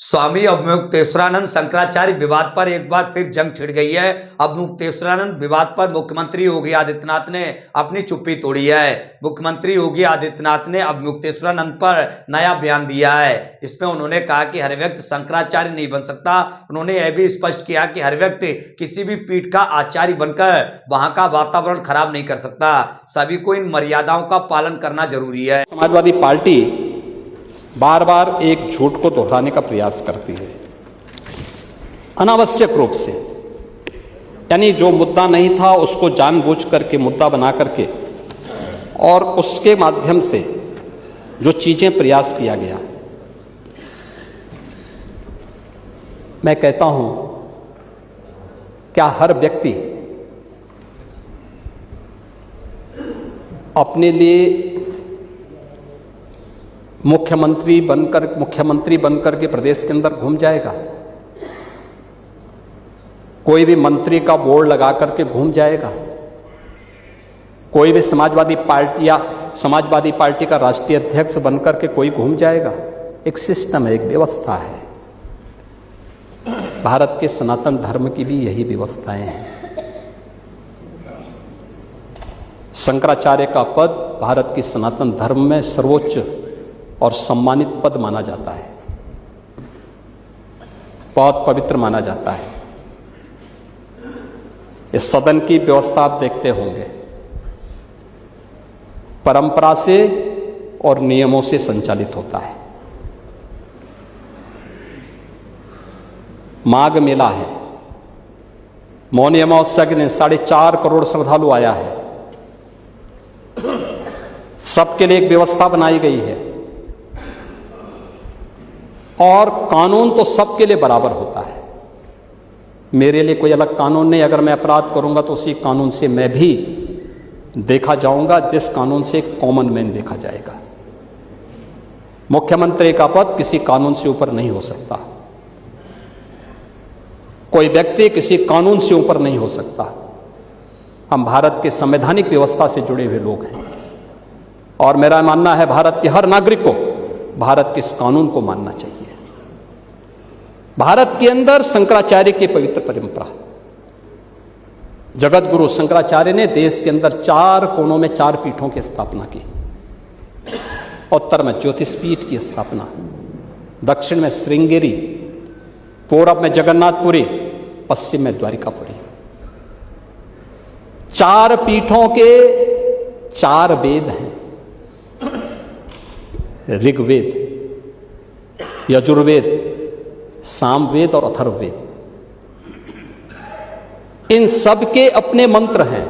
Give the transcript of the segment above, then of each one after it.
स्वामी अवमुक्तेश्वरानंद शंकराचार्य विवाद पर एक बार फिर जंग छिड़ गई है। अवमुक्तेश्वरानंद विवाद पर मुख्यमंत्री योगी आदित्यनाथ ने अपनी चुप्पी तोड़ी है। मुख्यमंत्री योगी आदित्यनाथ ने अवमुक्तेश्वरानंद पर नया बयान दिया है। इसमें उन्होंने कहा कि हर व्यक्ति शंकराचार्य नहीं बन सकता। उन्होंने यह भी स्पष्ट किया कि हर व्यक्ति किसी भी पीठ का आचार्य बनकर वहां का वातावरण खराब नहीं कर सकता। सभी को इन मर्यादाओं का पालन करना जरूरी है। समाजवादी पार्टी बार बार एक झूठ को दोहराने का प्रयास करती है अनावश्यक रूप से, यानी जो मुद्दा नहीं था उसको जानबूझ करके मुद्दा बना करके और उसके माध्यम से जो चीजें प्रयास किया गया। मैं कहता हूं, क्या हर व्यक्ति अपने लिए मुख्यमंत्री बनकर के प्रदेश के अंदर घूम जाएगा? कोई भी मंत्री का बोर्ड लगा करके घूम जाएगा? कोई भी समाजवादी पार्टी का राष्ट्रीय अध्यक्ष बनकर के कोई घूम जाएगा? एक सिस्टम है, एक व्यवस्था है। भारत के सनातन धर्म की भी यही व्यवस्थाएं हैं। शंकराचार्य का पद भारत की सनातन धर्म में सर्वोच्च और सम्मानित पद माना जाता है, बहुत पवित्र माना जाता है। इस सदन की व्यवस्था आप देखते होंगे, परंपरा से और नियमों से संचालित होता है। माघ मेला है, मौनी अमावस्या के दिन 4.5 करोड़ श्रद्धालु आया है। सबके लिए एक व्यवस्था बनाई गई है और कानून तो सबके लिए बराबर होता है। मेरे लिए कोई अलग कानून नहीं। अगर मैं अपराध करूंगा तो उसी कानून से मैं भी देखा जाऊंगा, जिस कानून से कॉमन मैन देखा जाएगा। मुख्यमंत्री का पद किसी कानून से ऊपर नहीं हो सकता। कोई व्यक्ति किसी कानून से ऊपर नहीं हो सकता। हम भारत के संवैधानिक व्यवस्था से जुड़े हुए लोग हैं और मेरा मानना है भारत के हर नागरिक को भारत के इस कानून को मानना चाहिए। भारत के अंदर शंकराचार्य की पवित्र परंपरा, जगत गुरु शंकराचार्य ने देश के अंदर 4 कोनों में 4 पीठों की स्थापना की। उत्तर में ज्योतिष पीठ की स्थापना, दक्षिण में श्रृंगेरी, पूर्व में जगन्नाथपुरी, पश्चिम में द्वारिकापुरी। 4 पीठों के 4 वेद हैं, ऋग्वेद, यजुर्वेद, सामवेद और अथर्ववेद। इन सब के अपने मंत्र हैं।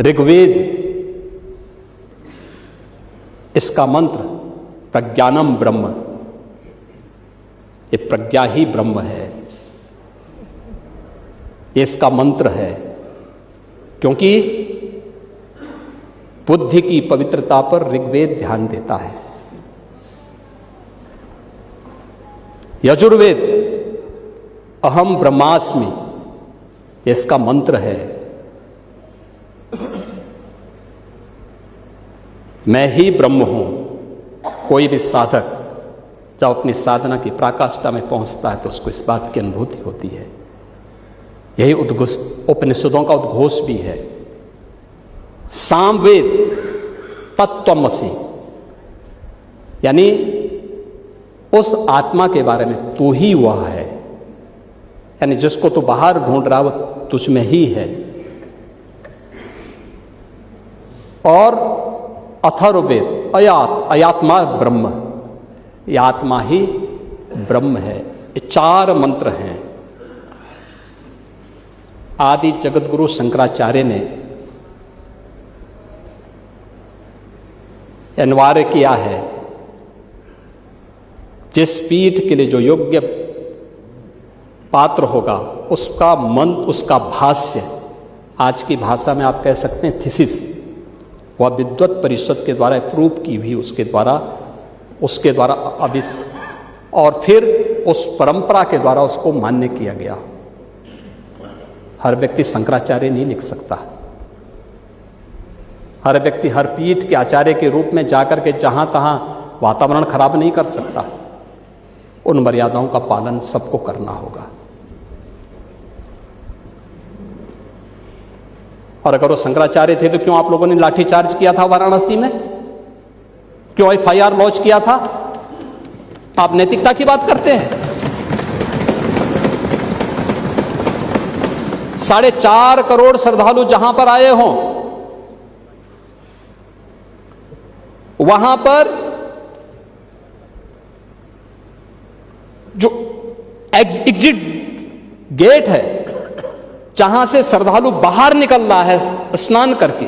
ऋग्वेद, इसका मंत्र प्रज्ञानम ब्रह्म, ये प्रज्ञा ही ब्रह्म है, ये इसका मंत्र है। क्योंकि बुद्धि की पवित्रता पर ऋग्वेद ध्यान देता है। यजुर्वेद अहम ब्रह्मास्मि, इसका मंत्र है, मैं ही ब्रह्म हूं। कोई भी साधक जब अपनी साधना की पराकाष्ठा में पहुंचता है तो उसको इस बात की अनुभूति होती है। यही उपनिषदों का उद्घोष भी है। सामवेद तत्त्वमसि, यानी उस आत्मा के बारे में, तू ही वह है, यानी जिसको तू बाहर ढूंढ रहा वो तुझ में ही है। और अथर्ववेद अयात्मा ब्रह्म, यह आत्मा ही ब्रह्म है। ये 4 मंत्र हैं। आदि जगत गुरु शंकराचार्य ने अनिवार्य किया है, जिस पीठ के लिए जो योग्य पात्र होगा उसका मंत्र, उसका भाष्य, आज की भाषा में आप कह सकते हैं थीसिस, वह विद्वत परिषद के द्वारा अप्रूव की हुई, उसके द्वारा और फिर उस परंपरा के द्वारा उसको मान्य किया गया। हर व्यक्ति शंकराचार्य नहीं लिख सकता। हर व्यक्ति हर पीठ के आचार्य के रूप में जाकर के जहां तहां वातावरण खराब नहीं कर सकता। उन मर्यादाओं का पालन सबको करना होगा। और अगर वो शंकराचार्य थे तो क्यों आप लोगों ने लाठीचार्ज किया था वाराणसी में? क्यों FIR लॉन्च किया था? आप नैतिकता की बात करते हैं। 4.5 करोड़ श्रद्धालु जहां पर आए हों, वहां पर जो एग्जिट गेट है, जहां से श्रद्धालु बाहर निकल रहा है स्नान करके,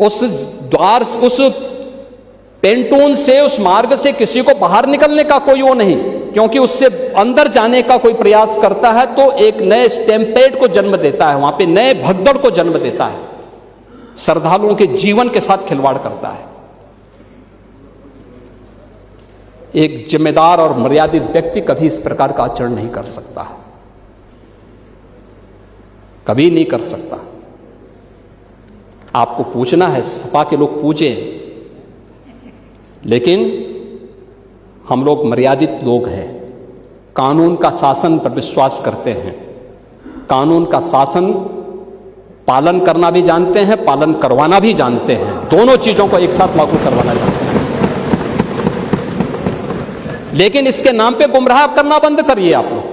उस द्वार, उस पेंटून से, उस मार्ग से किसी को बाहर निकलने का कोई वो नहीं, क्योंकि उससे अंदर जाने का कोई प्रयास करता है तो एक नए स्टैम्पेड को जन्म देता है, वहां पे नए भगदड़ को जन्म देता है, श्रद्धालुओं के जीवन के साथ खिलवाड़ करता है। एक जिम्मेदार और मर्यादित व्यक्ति कभी इस प्रकार का आचरण नहीं कर सकता, कभी नहीं कर सकता। आपको पूछना है, सपा के लोग पूछें, लेकिन हम लोग मर्यादित लोग हैं, कानून का शासन पर विश्वास करते हैं, कानून का शासन पालन करना भी जानते हैं, पालन करवाना भी जानते हैं, दोनों चीजों को एक साथ लागू करवाना जानते हैं। लेकिन इसके नाम पे गुमराह करना बंद करिए आप लोग।